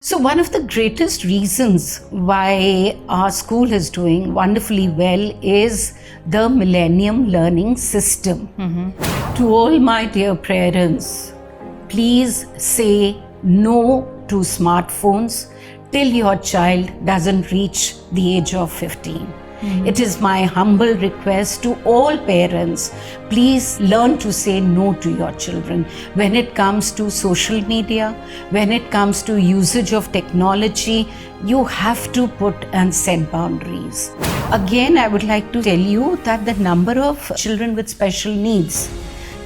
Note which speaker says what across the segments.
Speaker 1: So, one of the greatest reasons why our school is doing wonderfully well is the Millennium Learning System. To all my dear parents, please say no to smartphones till your child doesn't reach the age of 15. It is my humble request to all parents, please learn to say no to your children when it comes to social media, when it comes to usage of technology. You have to put and set boundaries. Again, I would like to tell you that the number of children with special needs,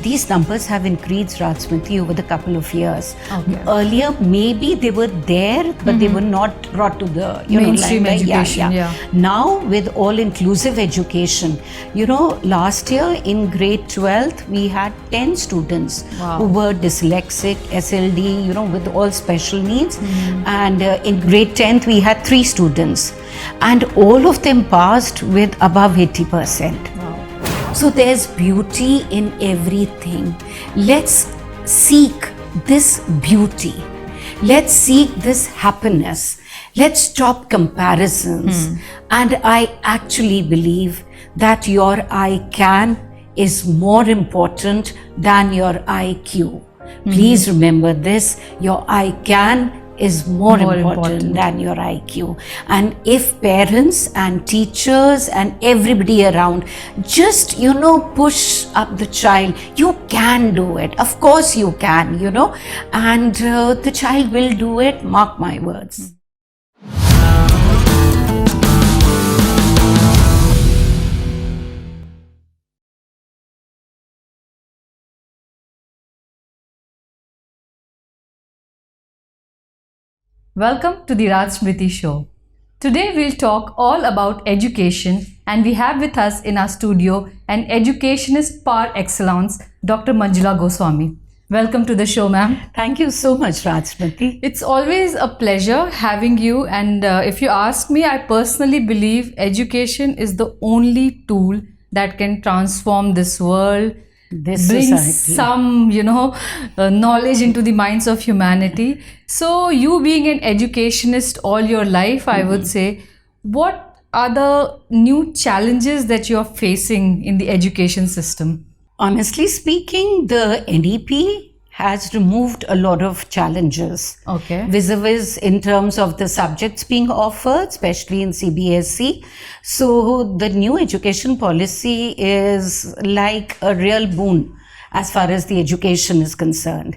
Speaker 1: these numbers have increased, Raj Smriti, over the couple of years.
Speaker 2: Okay.
Speaker 1: Earlier, maybe they were there, but they were not brought to the
Speaker 2: mainstream
Speaker 1: limelight.
Speaker 2: education.
Speaker 1: Now, with all-inclusive education, last year in grade 12th, we had 10 students who were dyslexic, SLD, with all special needs. And in grade 10th, we had 3 students. And all of them passed with above 80%. So there's beauty in everything. Let's seek this beauty. Let's seek this happiness. Let's stop comparisons. And I actually believe that your I can is more important than your IQ. Please remember this, your I can is more important than your IQ. And if parents and teachers and everybody around just, push up the child, you can do it. Of course you can, and the child will do it, mark my words.
Speaker 2: Welcome to the Raj Smriti show. Today we'll talk all about education, and we have with us in our studio an educationist par excellence, Dr. Manjula Goswami. Welcome to the show, ma'am.
Speaker 1: Thank you so much, Raj Smriti.
Speaker 2: It's always a pleasure having you, and if you ask me, I personally believe education is the only tool that can transform this world, bring some, knowledge into the minds of humanity. So you being an educationist all your life, I would say, what are the new challenges that you're facing in the education system?
Speaker 1: Honestly speaking, the NEP has removed a lot of challenges.
Speaker 2: Okay.
Speaker 1: Vis-a-vis in terms of the subjects being offered, especially in CBSE. So the new education policy is like a real boon as far as the education is concerned.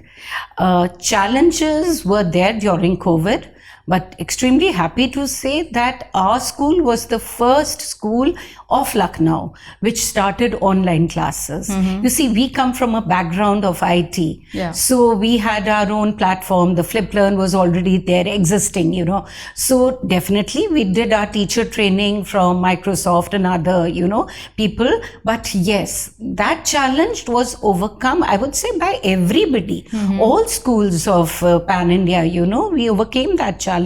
Speaker 1: Challenges were there during COVID, but extremely happy to say that our school was the first school of Lucknow which started online classes. You see, we come from a background of IT. So we had our own platform. The Flip Learn was already there existing, So definitely we did our teacher training from Microsoft and other, people. But yes, that challenge was overcome, I would say, by everybody. All schools of Pan India, we overcame that challenge.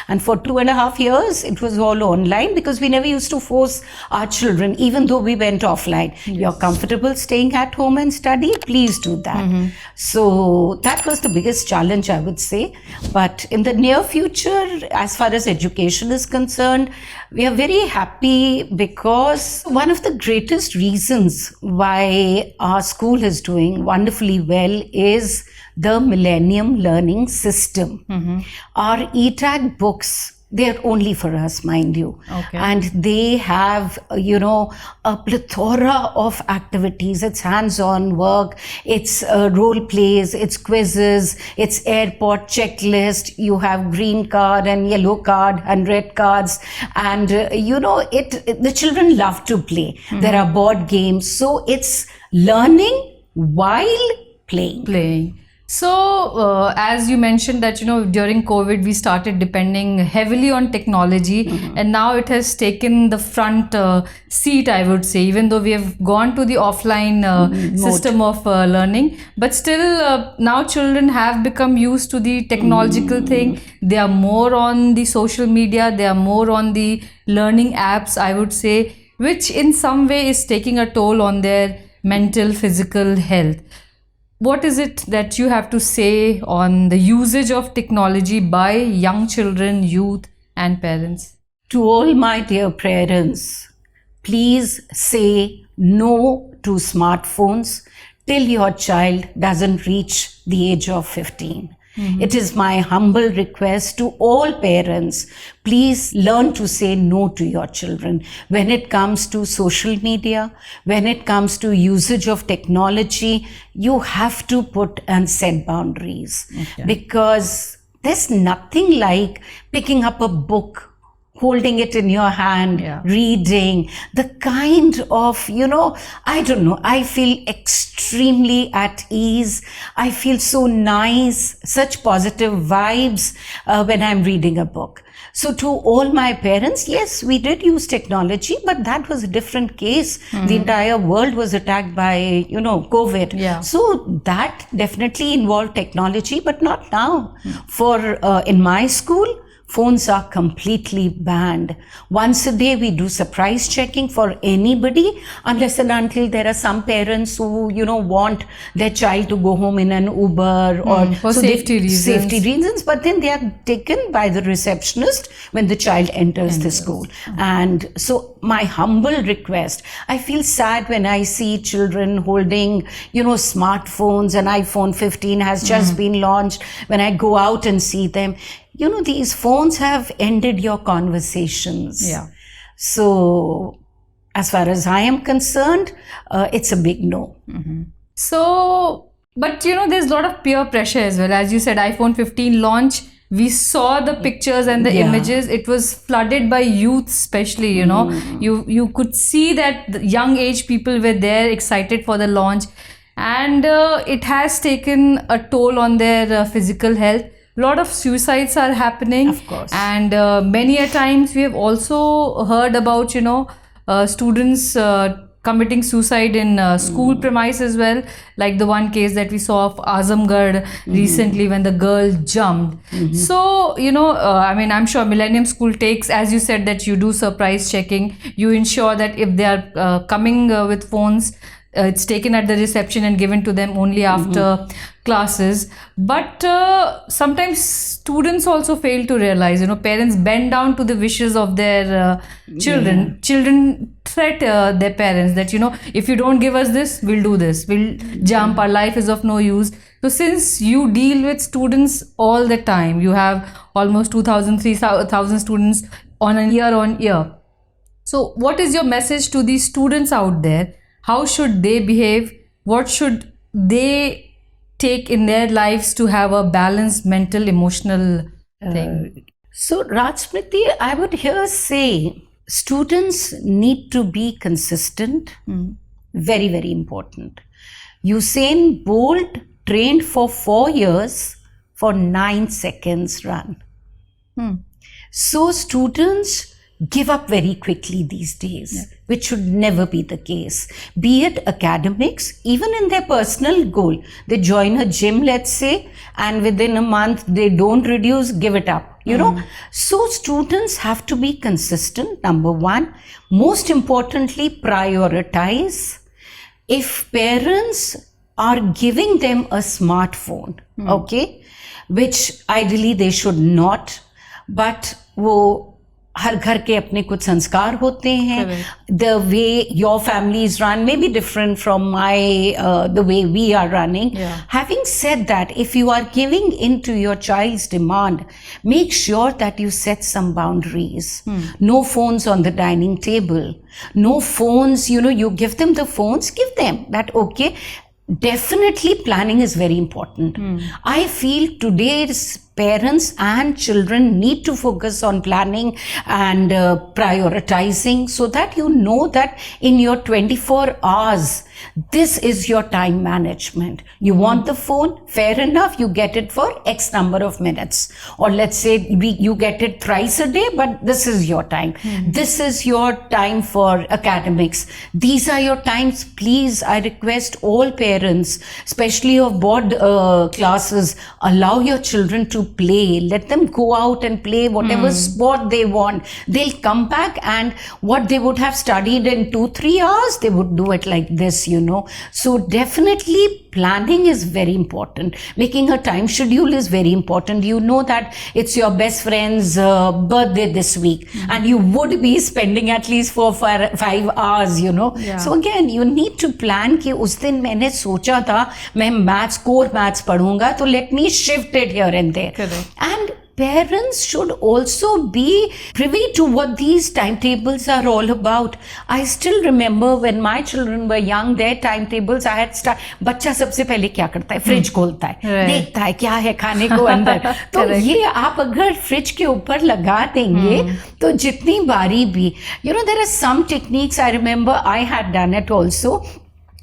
Speaker 1: And for 2.5 years, it was all online because we never used to force our children, even though we went offline. You're comfortable staying at home and study, please do that. So that was the biggest challenge, I would say. But in the near future, as far as education is concerned, we are very happy because one of the greatest reasons why our school is doing wonderfully well is the Millennium Learning System. Our ETAG books, they're only for us, mind you. And they have, a plethora of activities. It's hands-on work, it's role plays, it's quizzes, it's airport checklist. You have green card and yellow card and red cards. And, the children love to play. There are board games. So it's learning while playing.
Speaker 2: So, as you mentioned that, during COVID, we started depending heavily on technology, and now it has taken the front seat, I would say, even though we have gone to the offline system of learning. But still, now children have become used to the technological thing. They are more on the social media, they are more on the learning apps, I would say, which in some way is taking a toll on their mental, physical health. what is it that you have to say on the usage of technology by young children, youth, and parents?
Speaker 1: To all my dear parents, please say no to smartphones till your child doesn't reach the age of 15. It is my humble request to all parents, please learn to say no to your children when it comes to social media, when it comes to usage of technology. You have to put and set boundaries, because there's nothing like picking up a book, holding it in your hand, reading, the kind of, I don't know, I feel extremely at ease. I feel so nice, such positive vibes when I'm reading a book. So to all my parents, yes, we did use technology, but that was a different case. The entire world was attacked by, COVID. So that definitely involved technology, but not now. For in my school, phones are completely banned. Once a day we do surprise checking for anybody, unless and until there are some parents who, want their child to go home in an Uber or
Speaker 2: for safety reasons.
Speaker 1: But then they are taken by the receptionist when the child enters the school. And so my humble request, I feel sad when I see children holding, smartphones. An iPhone 15 has just been launched. When I go out and see them, these phones have ended your conversations. So as far as I am concerned, it's a big no.
Speaker 2: So, but there's a lot of peer pressure as well. As you said, iPhone 15 launch, we saw the pictures and the images. It was flooded by youth, especially, you could see that the young age people were there, excited for the launch. And it has taken a toll on their physical health. A lot of suicides are happening.
Speaker 1: Of course.
Speaker 2: And many a times we have also heard about, students committing suicide in school premise as well. Like the one case that we saw of Azamgarh recently when the girl jumped. So, I'm sure Millennium School takes, as you said, that you do surprise checking. You ensure that if they are coming with phones, it's taken at the reception and given to them only after classes. But sometimes students also fail to realize, parents bend down to the wishes of their children. Children threat their parents that, if you don't give us this, we'll do this. We'll jump. Our life is of no use. So since you deal with students all the time, you have almost 2,000, 3,000 students on a year. So what is your message to these students out there? How should they behave? What should they take in their lives to have a balanced mental, emotional thing?
Speaker 1: So, Raj Smriti, I would here say students need to be consistent. Very, very important. Usain Bolt trained for 4 years for 9 seconds run. So, students give up very quickly these days, which should never be the case. Be it academics, even in their personal goal. They join a gym, let's say, and within a month they don't reduce, give it up. So students have to be consistent, number one. Most importantly, prioritize. If parents are giving them a smartphone, which ideally they should not, but वो हर घर के अपने कुछ संस्कार होते हैं. The way your families run may be different from the way we are running. Having said that, if you are giving in to your child's demand, make sure that you set some boundaries. No phones on the dining table. No phones, you give them the phones, give them that, Definitely planning is very important. I feel today's parents and children need to focus on planning and prioritizing, so that you know that in your 24 hours, this is your time management. You want the phone, fair enough, you get it for X number of minutes. Or let's say you get it thrice a day, but this is your time. This is your time for academics. These are your times. Please, I request all parents, especially of board classes, allow your children to play. Let them go out and play whatever sport they want. They'll come back, and what they would have studied in 2-3 hours, they would do it like this, So definitely planning is very important. Making a time schedule is very important. You know that it's your best friend's birthday this week, and you would be spending at least 4-5 hours, you know.
Speaker 2: Yeah.
Speaker 1: So again, you need to plan कि उस दिन मैंने सोचा था मैं maths core maths पढ़ूंगा, तो let me shift it here and there.
Speaker 2: Correct.
Speaker 1: And parents should also be privy to what these timetables are all about. I still remember when my children were young, their timetables I had बच्चा सबसे पहले क्या करता है, fridge खोलता है, देखता है क्या है खाने को अंदर. तो ये आप अगर फ्रिज के ऊपर लगा देंगे तो जितनी बारी भी, you know, there are some techniques. I remember I had done it also.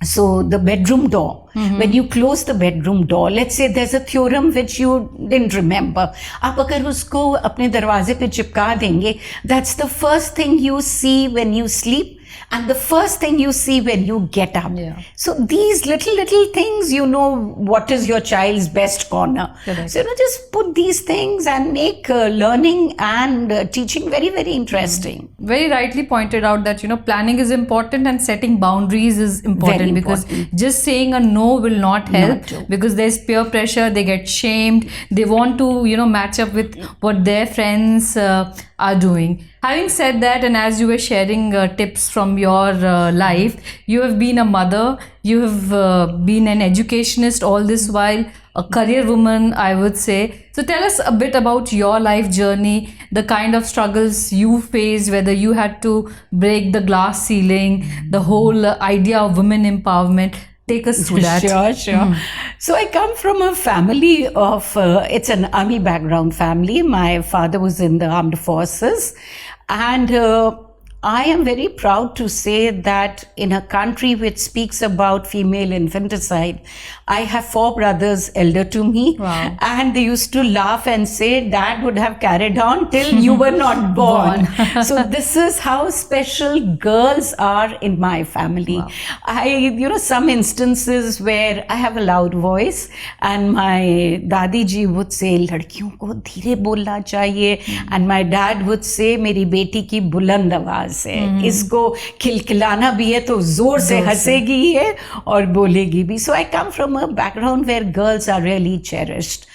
Speaker 1: So the bedroom door, when you close the bedroom door, let's say there's a theorem which you didn't remember, आप अगर उसको अपने दरवाजे पे चिपका देंगे, that's the first thing you see when you sleep and the first thing you see when you get up.
Speaker 2: Yeah.
Speaker 1: So these little things, you know what is your child's best corner.
Speaker 2: Correct.
Speaker 1: So, you know, just put these things and make learning and teaching very, very interesting.
Speaker 2: Very rightly pointed out that, you know, planning is important and setting boundaries is important,
Speaker 1: Very
Speaker 2: because
Speaker 1: important.
Speaker 2: just saying a no will not help,
Speaker 1: true.
Speaker 2: because there's peer pressure, they get shamed, they want to, you know, match up with what their friends are doing. Having said that, and as you were sharing tips from your life, you have been a mother, you have been an educationist all this while, a career woman, I would say. So tell us a bit about your life journey, the kind of struggles you faced, whether you had to break the glass ceiling, the whole idea of women empowerment. Take us through that.
Speaker 1: Sure. So I come from a family of, it's an army background family. My father was in the armed forces. And I am very proud to say that in a country which speaks about female infanticide, I have 4 brothers elder to me.
Speaker 2: Wow.
Speaker 1: And they used to laugh and say, Dad would have carried on till you were not born. So this is how special girls are in my family.
Speaker 2: Wow.
Speaker 1: You know, some instances where I have a loud voice and my Dadi ji would say, लड़कियों को धीरे बोलना चाहिए. And my dad would say, मेरी बेटी की बुलंद आवाज है, इसको खिलखिलाना भी है तो जोर से हंसेगी ये और बोलेगी भी. So I come from a background where girls are really cherished.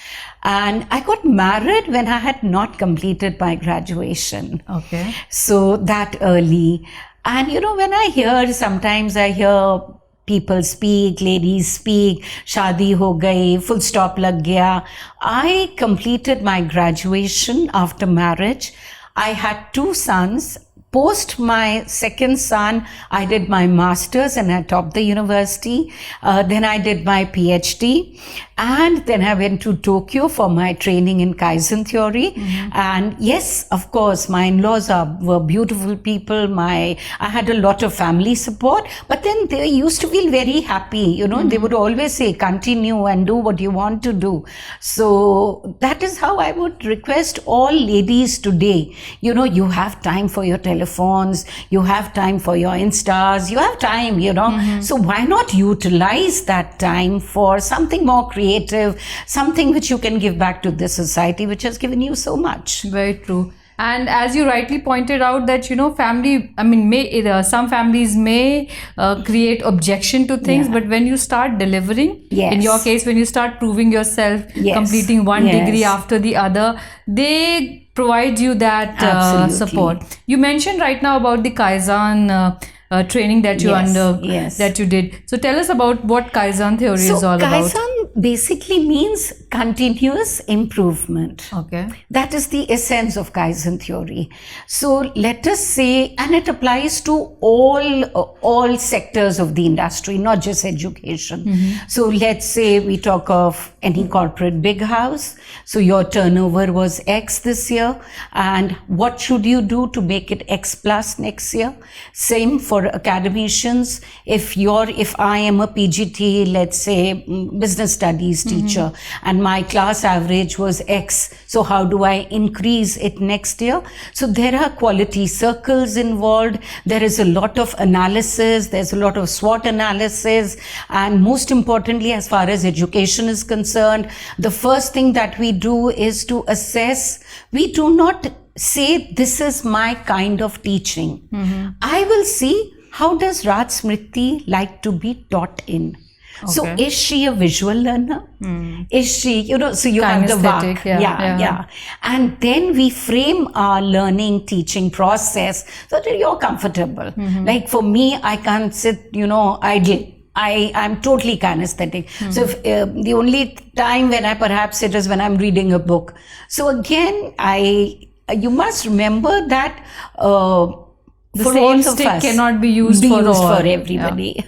Speaker 1: And I got married when I had not completed my graduation.
Speaker 2: Okay.
Speaker 1: So that early. And you know, when I hear, sometimes I hear people speak, ladies speak, शादी हो गई, full stop लग गया. I completed my graduation after marriage. I had 2 sons. Post my second son, I did my master's and I topped the university. Then I did my PhD. And then I went to Tokyo for my training in Kaizen theory. And yes, of course, my in-laws were beautiful people. I had a lot of family support. But then they used to feel very happy. You know, they would always say, continue and do what you want to do. So that is how I would request all ladies today. You know, you have time for your telephones, you have time for your Instas, you have time, you know. So why not utilize that time for something more creative, something which you can give back to this society which has given you so much.
Speaker 2: Very true. And as you rightly pointed out that, you know, family, I mean, some families may create objection to things, but when you start delivering, in your case, when you start proving yourself, completing one degree after the other, they provide you that support. You mentioned right now about the Kaizen training that you that you did. So tell us about what Kaizen theory is all about.
Speaker 1: Kaizen basically means continuous improvement.
Speaker 2: Okay.
Speaker 1: That is the essence of Kaizen theory. So let us say, and it applies to all sectors of the industry, not just education. So let's say we talk of any corporate big house. So your turnover was X this year, and what should you do to make it X plus next year? Same for academicians. If I am a PGT, let's say business studies teacher, and my class average was X, so how do I increase it next year? So there are quality circles involved. There is a lot of analysis. There's a lot of SWOT analysis. And most importantly, as far as education is concerned, the first thing that we do is to assess. We do not say, this is my kind of teaching. I will see, how does Raj Smriti like to be taught in? So
Speaker 2: Okay.
Speaker 1: is she a visual learner? Is she, so you have the
Speaker 2: Kinesthetic,
Speaker 1: VAC.
Speaker 2: yeah.
Speaker 1: And then we frame our learning, teaching process so that you're comfortable. Like for me, I can't sit, idle. I'm totally kinesthetic. So if, the only time when I perhaps sit is when I'm reading a book. So again, you must remember that
Speaker 2: The
Speaker 1: for
Speaker 2: same
Speaker 1: all of
Speaker 2: stick
Speaker 1: us,
Speaker 2: cannot be used
Speaker 1: be
Speaker 2: for
Speaker 1: used
Speaker 2: all.
Speaker 1: for everybody.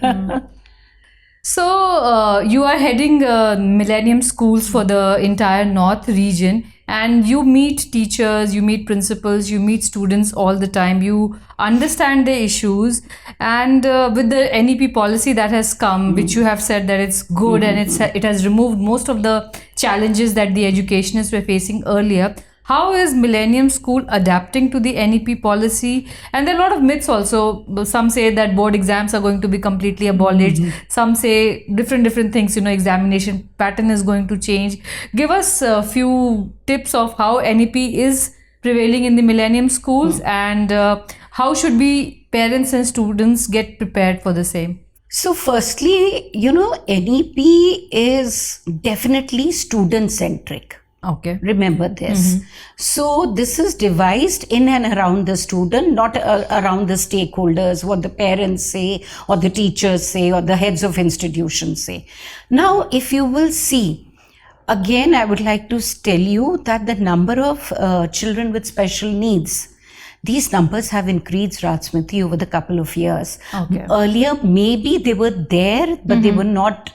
Speaker 2: So, you are heading Millennium Schools for the entire North region, and you meet teachers, you meet principals, you meet students all the time. You understand their issues, and with the NEP policy that has come, which you have said that it's good and it has removed most of the challenges that the educationists were facing earlier. How is Millennium School adapting to the NEP policy? And there are a lot of myths also. Some say that board exams are going to be completely abolished. Some say different things. Examination pattern is going to change. Give us a few tips of how NEP is prevailing in the Millennium Schools, and how should we parents and students get prepared for the same?
Speaker 1: So, firstly, NEP is definitely student centric.
Speaker 2: Okay.
Speaker 1: Remember this. So, this is devised in and around the student, not around the stakeholders, what the parents say, or the teachers say, or the heads of institutions say. Now, if you will see, again, I would like to tell you that the number of children with special needs, these numbers have increased, Raj Smriti, over the couple of years.
Speaker 2: Okay.
Speaker 1: Earlier, maybe they were there, but they were not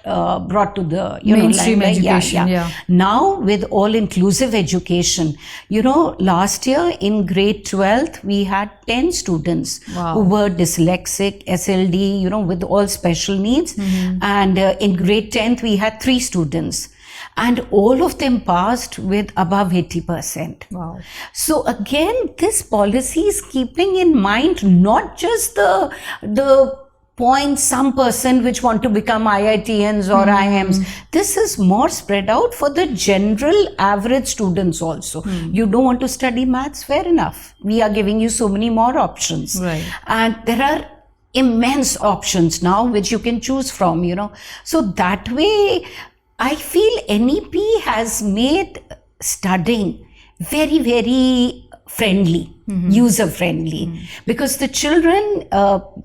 Speaker 1: brought to the
Speaker 2: Mainstream
Speaker 1: limelight.
Speaker 2: education, yeah.
Speaker 1: Now, with all inclusive education, last year in grade 12th, we had 10 students who were dyslexic, SLD, with all special needs. And in grade 10th, we had 3 students. And all of them passed with above 80%.
Speaker 2: Wow.
Speaker 1: So again, this policy is keeping in mind not just the point some person which want to become IITians or IIMs. This is more spread out for the general average students also. You don't want to study maths, fair enough. We are giving you so many more options.
Speaker 2: Right.
Speaker 1: And there are immense options now which you can choose from, So that way, I feel NEP has made studying very, very friendly, user friendly, because the children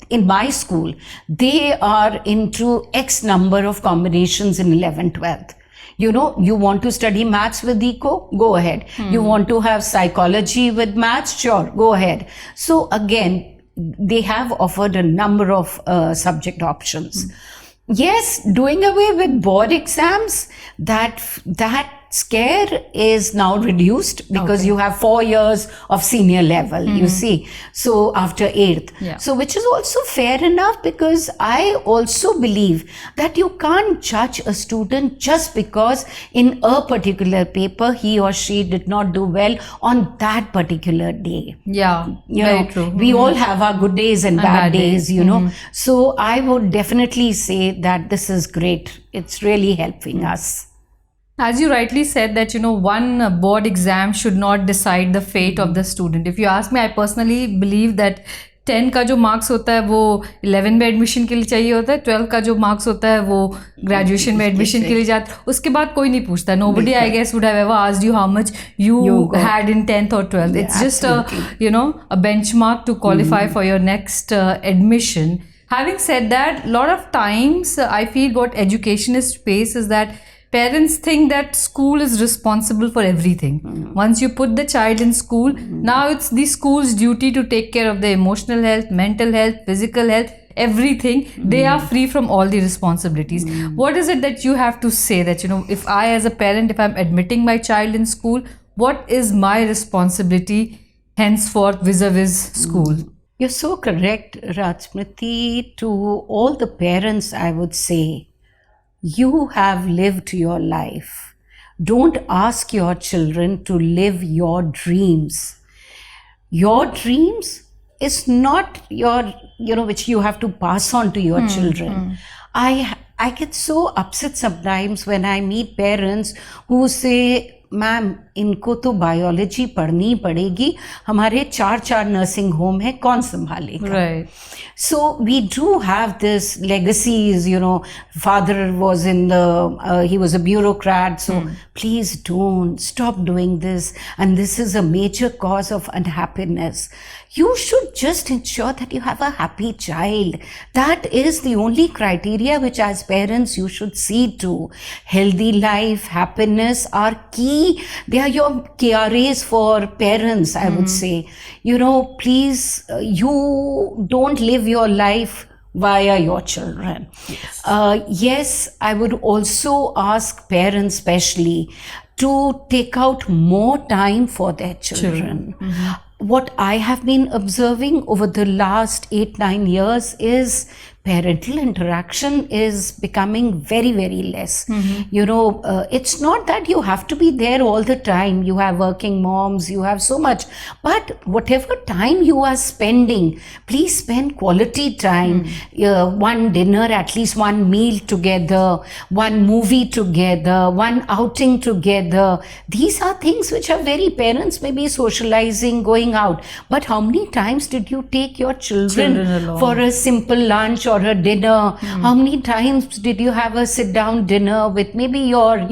Speaker 1: in my school, they are into X number of combinations in 11th, 12th. You want to study maths with eco? Go ahead. You want to have psychology with maths? Sure, go ahead. So again, they have offered a number of subject options. Yes, doing away with board exams, that scare is now reduced because you have 4 years of senior level, you see. So after 8th.
Speaker 2: Yeah.
Speaker 1: So which is also fair enough, because I also believe that you can't judge a student just because in a particular paper he or she did not do well on that particular day.
Speaker 2: Yeah, very true.
Speaker 1: We all have our good days and bad days, So I would definitely say that this is great. It's really helping us.
Speaker 2: As you rightly said that, one board exam should not decide the fate of the student. If you ask me, I personally believe that 10 का जो marks होता है वो 11 में admission के लिए चाहिए होता है, 12 का जो मार्क्स होता है वो ग्रेजुएशन में एडमिशन के लिए जाता है. उसके बाद कोई नहीं पूछता. Nobody, I guess, would have ever asked you how much you had in 10th or 12th. It's just a benchmark to qualify for your next admission. Having said that, a lot of times I feel what educationists face is that parents think that school is responsible for everything. Once you put the child in school, now it's the school's duty to take care of their emotional health, mental health, physical health, everything. They are free from all the responsibilities. What is it that you have to say that, if I as a parent, if I'm admitting my child in school, what is my responsibility henceforth vis-a-vis school?
Speaker 1: You're so correct, Raj Smriti. To all the parents, I would say, you have lived your life. Don't ask your children to live your dreams. Your dreams is not your, which you have to pass on to your children. I get so upset sometimes when I meet parents who say, ma'am, इनको तो biology पढ़नी पड़ेगी, हमारे 4 nursing home है, कौन संभालेगा?
Speaker 2: Right.
Speaker 1: So we do have this legacies, father was he was a bureaucrat, so please don't stop doing this, and this is a major cause of unhappiness. You should just ensure that you have a happy child. That is the only criteria which as parents you should see to. Healthy life, happiness are key. They are your KRAs for parents, I would say. Please, you don't live your life via your children. Yes, I would also ask parents especially to take out more time for their children. What I have been observing over the last 8-9 years is parental interaction is becoming very, very less. It's not that you have to be there all the time. You have working moms, you have so much. But whatever time you are spending, please spend quality time. One dinner, at least one meal together, one movie together, one outing together. These are things which are very, parents may be socializing, going out. But how many times did you take your children for a simple lunch or a dinner? How many times did you have a sit down dinner with maybe your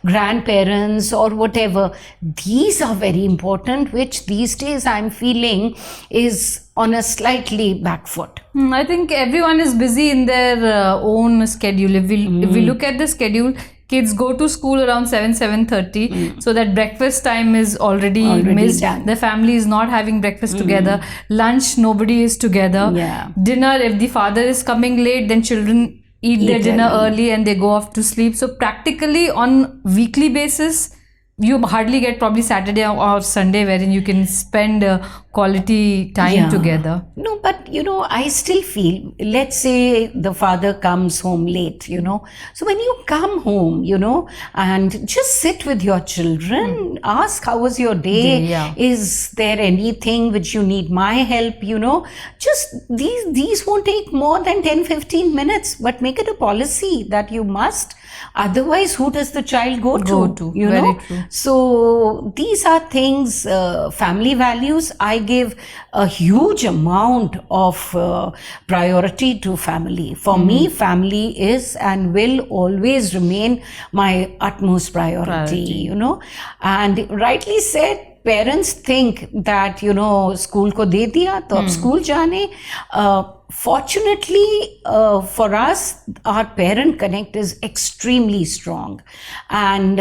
Speaker 1: grandparents or whatever? These are very important, which these days I'm feeling is on a slightly back foot.
Speaker 2: I think everyone is busy in their own schedule. If we look at the schedule, kids go to school around 7:30, so that breakfast time is already missed.
Speaker 1: Done.
Speaker 2: The family is not having breakfast together. Lunch, nobody is together. Dinner, if the father is coming late, then children eat their dinner early and they go off to sleep. So practically on weekly basis, you hardly get probably Saturday or Sunday wherein you can spend quality time together.
Speaker 1: No, but I still feel, let's say the father comes home late, so when you come home, and just sit with your children, ask how was your day, is there anything which you need my help, just these won't take more than 10-15 minutes, but make it a policy that you must. Otherwise, who does the child go to?
Speaker 2: Very true.
Speaker 1: So these are things, family values. I give a huge amount of priority to family. For me, family is and will always remain my utmost priority. And rightly said, parents think that school ko de diya to ab school jaane. Fortunately for us, our parent connect is extremely strong, and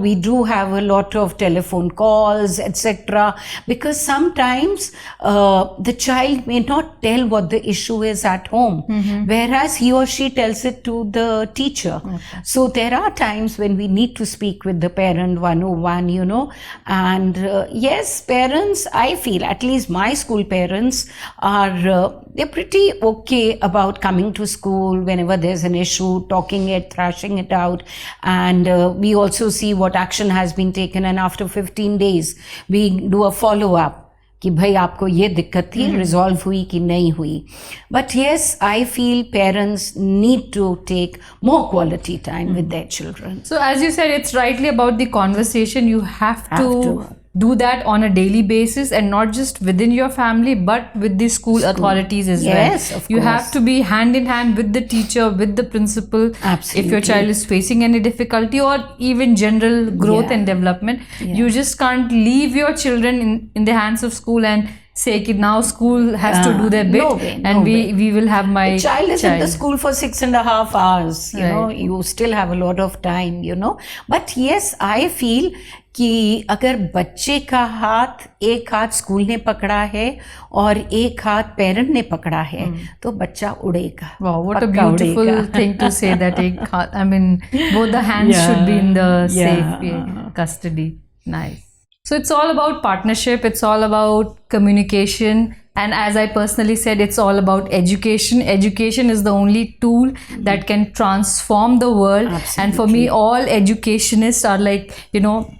Speaker 1: we do have a lot of telephone calls, etc., because sometimes the child may not tell what the issue is at home, whereas he or she tells it to the teacher. So there are times when we need to speak with the parent 101, and yes, parents, I feel, at least my school parents are they're pretty okay about coming to school whenever there's an issue, talking it, thrashing it out, and we also see what action has been taken, and after 15 days we do a follow-up कि भाई आपको ये दिक्कत थी, resolve हुई कि नहीं हुई. But yes, I feel parents need to take more quality time with their children.
Speaker 2: So as you said, it's rightly about the conversation. You have to do that on a daily basis, and not just within your family but with the school authorities as well.
Speaker 1: Yes, of course.
Speaker 2: You have to be hand in hand with the teacher, with the principal.
Speaker 1: Absolutely.
Speaker 2: If your child is facing any difficulty or even general growth and development, you just can't leave your children in the hands of school and say that now school has to do their bit, and we will have my
Speaker 1: child is in the school for 6.5 hours. You still have a lot of time, But yes, I feel कि अगर बच्चे का एक हाथ school ने पकड़ा है और एक हाथ पेरेंट ने पकड़ा है तो बच्चा उड़ेगा.
Speaker 2: Wow, what a beautiful thing to say, that I mean, both the hands should be in the safe custody. Nice. So it's all about partnership, it's all about communication, and as I personally said, it's all about education. Education is the only tool that can transform the world.
Speaker 1: Absolutely.
Speaker 2: And for me, all educationists are like,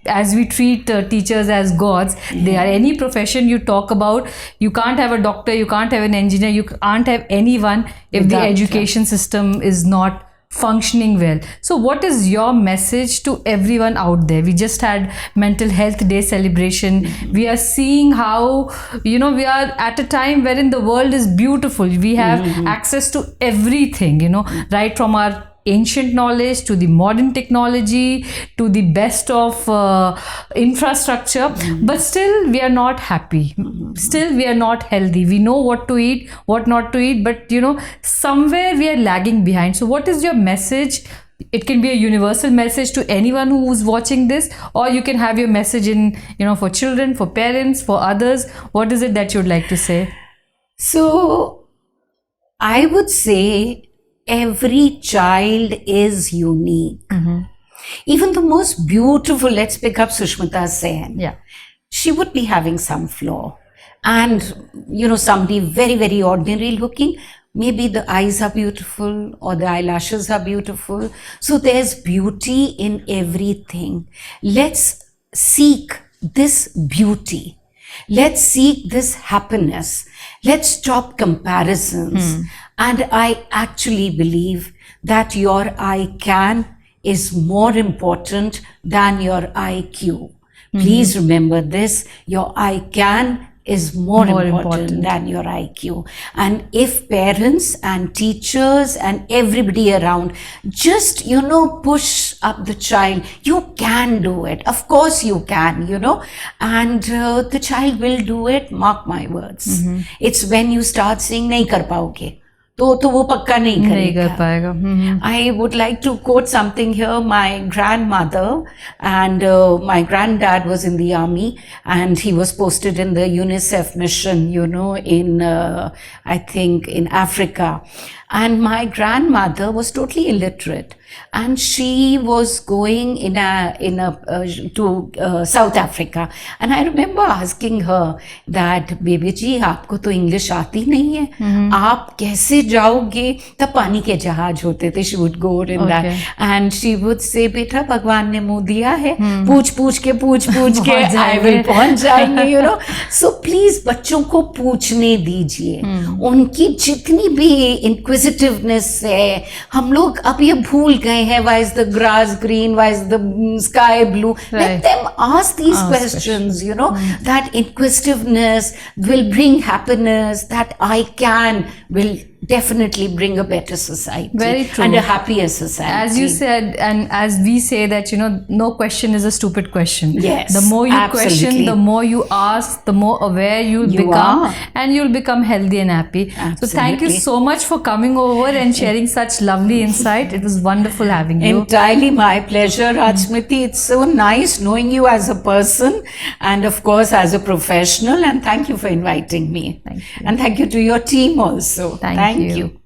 Speaker 2: as we treat teachers as gods, they are any profession you talk about. You can't have a doctor, you can't have an engineer, you can't have anyone if the education system is not functioning well. So what is your message to everyone out there? We just had Mental Health Day celebration. We are seeing how, we are at a time wherein the world is beautiful. We have access to everything, right from our ancient knowledge to the modern technology to the best of infrastructure, but still we are not happy. Still we are not healthy. We know what to eat, what not to eat, but somewhere we are lagging behind. So what is your message? It can be a universal message to anyone who's watching this, or you can have your message in, for children, for parents, for others. What is it that you'd like to say?
Speaker 1: So I would say every child is unique. Even the most beautiful, let's pick up Sushmita Sen.
Speaker 2: Yeah.
Speaker 1: She would be having some flaw. And, somebody very, very ordinary looking, maybe the eyes are beautiful or the eyelashes are beautiful. So there's beauty in everything. Let's seek this beauty. Let's seek this happiness. Let's stop comparisons. And I actually believe that your I can is more important than your IQ. Please remember this, your I can is more important than your IQ. And if parents and teachers and everybody around just, push up the child, you can do it. Of course you can, and the child will do it, mark my words. It's when you start saying, nahi kar paoge. तो वो पक्का नहीं कर पाएगा. I would like to quote something here. My grandmother and my granddad was in the army, and he was posted in the UNICEF mission, in I think in Africa. And my grandmother was totally illiterate, and she was going to South Africa. And I remember asking her that, "Baby ji, आपको तो English आती नहीं है, आप कैसे जाओगे?" तब पानी के जहाज होते थे. She would go in that, and she would say, "बेटा, भगवान ने मुंह दिया है, पूछ के I will पहुंच जाएंगे." So please बच्चों को पूछने दीजिए. उनकी जितनी भी inquisitiveness है, हम लोग अब ये भूल गए हैं. Why is the grass green? Why is the sky blue? Right. Let them ask these questions, That inquisitiveness will bring happiness. That I can will definitely bring a better society.
Speaker 2: Very true.
Speaker 1: And a happier society.
Speaker 2: As you said, and as we say that, no question is a stupid question.
Speaker 1: Yes.
Speaker 2: The more you
Speaker 1: absolutely.
Speaker 2: question, the more you ask, the more aware you'll become, and you'll become healthy and happy.
Speaker 1: Absolutely.
Speaker 2: So thank you so much for coming over and sharing such lovely insight. It was wonderful having you.
Speaker 1: Entirely my pleasure, Raj Smriti. It's so nice knowing you as a person and of course as a professional, and thank you for inviting me.
Speaker 2: Thank you.
Speaker 1: And thank you to your team also.
Speaker 2: Thank you.